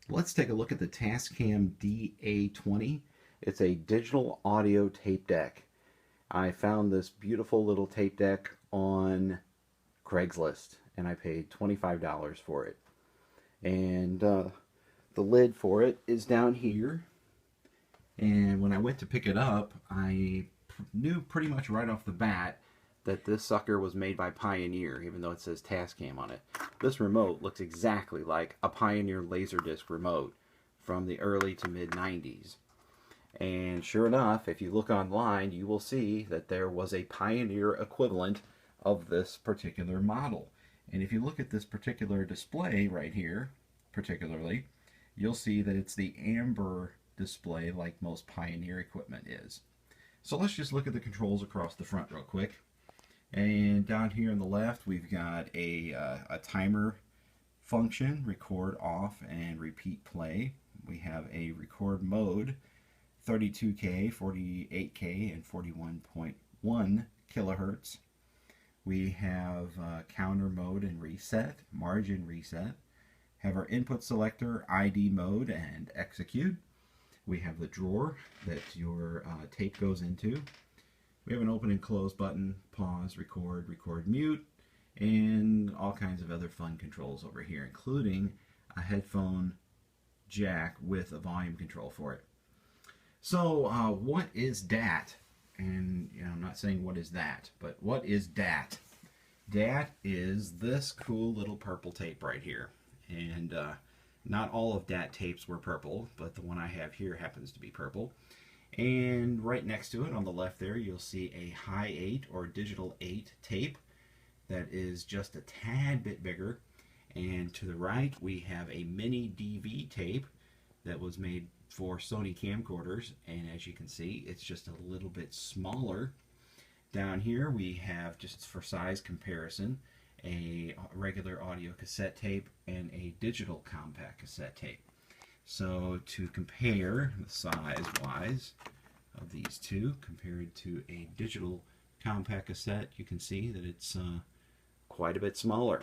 Let's take a look at the Tascam DA-20. It's a digital audio tape deck. I found this beautiful little tape deck on Craigslist and I paid $25 for it. And the lid for it is down here. And when I went to pick it up, I knew pretty much right off the bat that this sucker was made by Pioneer, even though it says Tascam on it. This remote looks exactly like a Pioneer Laserdisc remote from the early to mid 90s. And sure enough, if you look online, you will see that there was a Pioneer equivalent of this particular model. And if you look at this particular display right here, particularly, you'll see that it's the amber display like most Pioneer equipment is. So let's just look at the controls across the front real quick. And down here on the left, we've got a timer function, record off and repeat play. We have a record mode, 32K, 48K, and 41.1 kilohertz. We have counter mode and reset, margin reset. Have our input selector, ID mode, and execute. We have the drawer that your tape goes into. We have an open and close button, pause, record, record, mute, and all kinds of other fun controls over here, including a headphone jack with a volume control for it. So what is DAT? And I'm not saying what is that, but what is DAT? DAT is this cool little purple tape right here. And not all of DAT tapes were purple, but the one I have here happens to be purple. And right next to it on the left there, you'll see a high 8 or digital 8 tape that is just a tad bit bigger. And to the right, we have a mini DV tape that was made for Sony camcorders. And as you can see, it's just a little bit smaller. Down here, we have, just for size comparison, a regular audio cassette tape and a digital compact cassette tape. So to compare the size-wise of these two compared to a digital compact cassette, you can see that it's quite a bit smaller.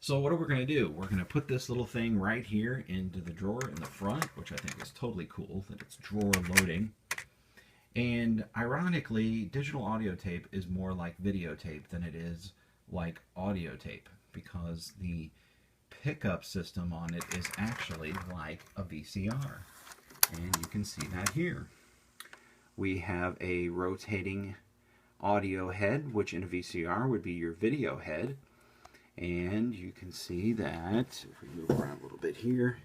So what are we going to do? We're going to put this little thing right here into the drawer in the front, which I think is totally cool that it's drawer loading. And ironically, digital audio tape is more like videotape than it is like audio tape, because the pickup system on it is actually like a VCR, and you can see that here. We have a rotating audio head, which in a VCR would be your video head, and you can see that if we move around a little bit here,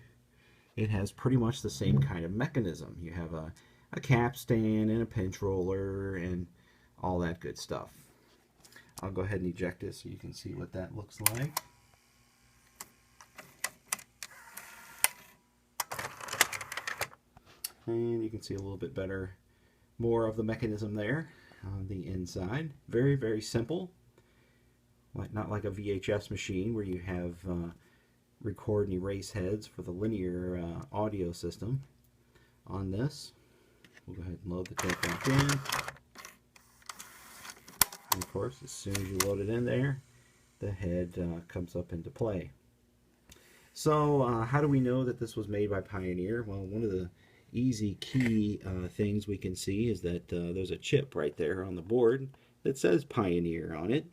it has pretty much the same kind of mechanism. You have a capstan and a pinch roller and all that good stuff. I'll go ahead and eject this so you can see what that looks like. And you can see a little bit better, more of the mechanism there on the inside. Very, very simple. Not like a VHS machine where you have record and erase heads for the linear audio system. On this, we'll go ahead and load the tape back in. And of course, as soon as you load it in there, the head comes up into play. So how do we know that this was made by Pioneer? Well, one of the easy key things we can see is that there's a chip right there on the board that says Pioneer on it.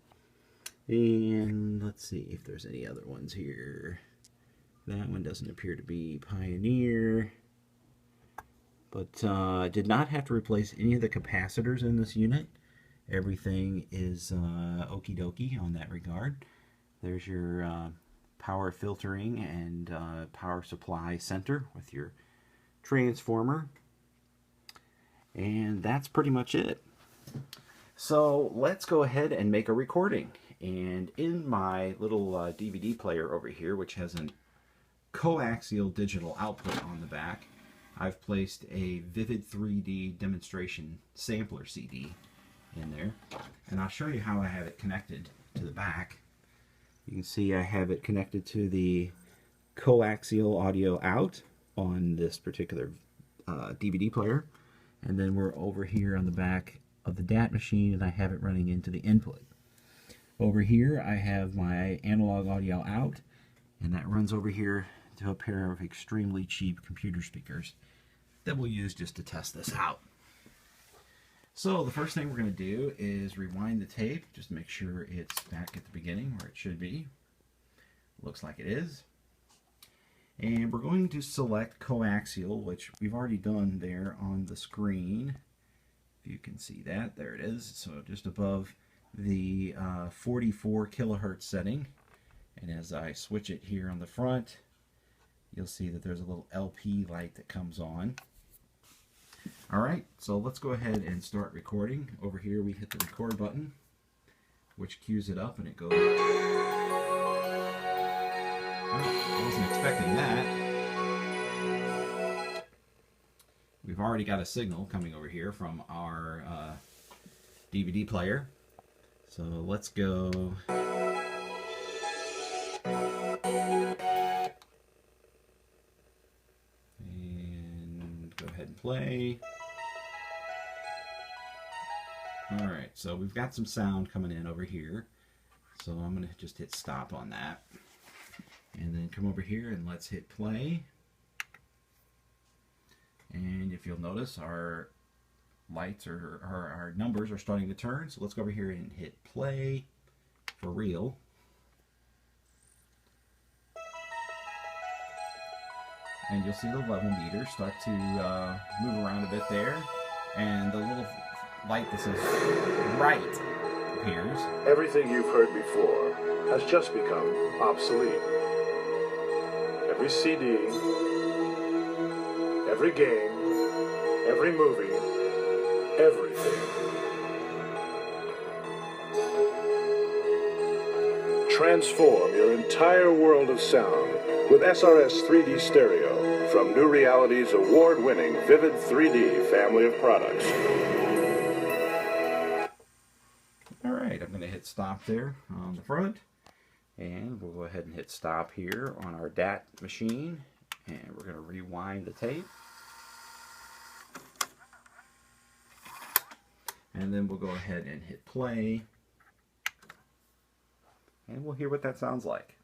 And let's see if there's any other ones here. That one doesn't appear to be Pioneer. But I did not have to replace any of the capacitors in this unit. Everything is okie dokie on that regard. There's your power filtering and power supply center with your transformer, and that's pretty much it. So let's go ahead and make a recording. And in my little DVD player over here, which has a coaxial digital output on the back, I've placed a Vivid 3D demonstration sampler CD in there, and I'll show you how I have it connected to the back. You can see I have it connected to the coaxial audio out on this particular DVD player, and then we're over here on the back of the DAT machine, and I have it running into the input. Over here I have my analog audio out, and that runs over here to a pair of extremely cheap computer speakers that we'll use just to test this out. So the first thing we're going to do is rewind the tape, just to make sure it's back at the beginning where it should be. Looks like it is. And we're going to select coaxial, which we've already done there on the screen. If you can see that, there it is. So just above the 44 kilohertz setting. And as I switch it here on the front, you'll see that there's a little LP light that comes on. Alright, so let's go ahead and start recording. Over here we hit the record button, which cues it up and it goes. I wasn't expecting that. We've already got a signal coming over here from our DVD player. So let's go. And go ahead and play. Alright, so we've got some sound coming in over here. So I'm going to just hit stop on that. And then come over here and let's hit play. And if you'll notice, our lights or our numbers are starting to turn. So let's go over here and hit play for real. And you'll see the level meter start to move around a bit there. And the little light that says right appears. Everything you've heard before has just become obsolete. Every CD, every game, every movie, everything. Transform your entire world of sound with SRS 3D Stereo from New Reality's award-winning Vivid 3D family of products. Alright, I'm going to hit stop there on the front. And we'll go ahead and hit stop here on our DAT machine. And we're going to rewind the tape. And then we'll go ahead and hit play. And we'll hear what that sounds like.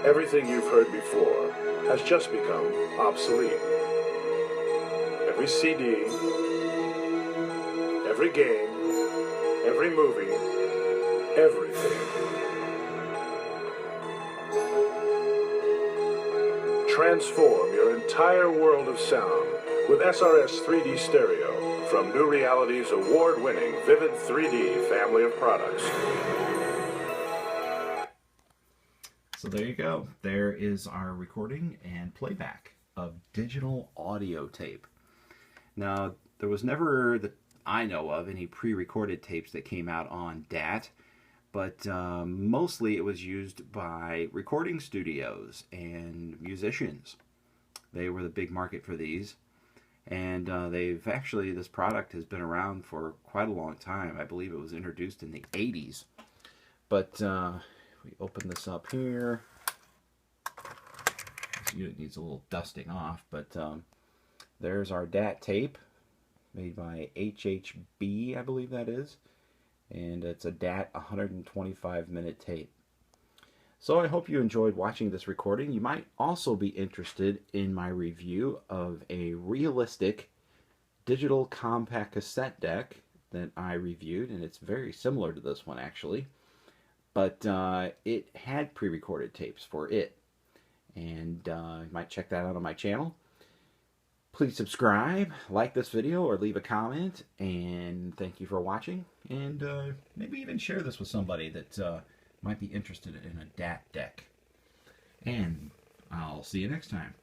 Everything you've heard before has just become obsolete. Every CD, every game, every movie, everything. Transform your entire world of sound with SRS 3D Stereo from New Reality's award-winning Vivid 3D family of products. So there you go. There is our recording and playback of digital audio tape. Now, there was never, that I know of, any pre-recorded tapes that came out on DAT, but mostly it was used by recording studios and musicians. They were the big market for these. And this product has been around for quite a long time. I believe it was introduced in the 80s. But we open this up here. This unit needs a little dusting off, but there's our DAT tape made by HHB, I believe that is. And it's a DAT 125-minute tape. So I hope you enjoyed watching this recording. You might also be interested in my review of a realistic digital compact cassette deck that I reviewed, and it's very similar to this one actually. But it had pre-recorded tapes for it. And you might check that out on my channel. Please subscribe, like this video, or leave a comment. And thank you for watching. And maybe even share this with somebody that might be interested in a DAT deck. And I'll see you next time.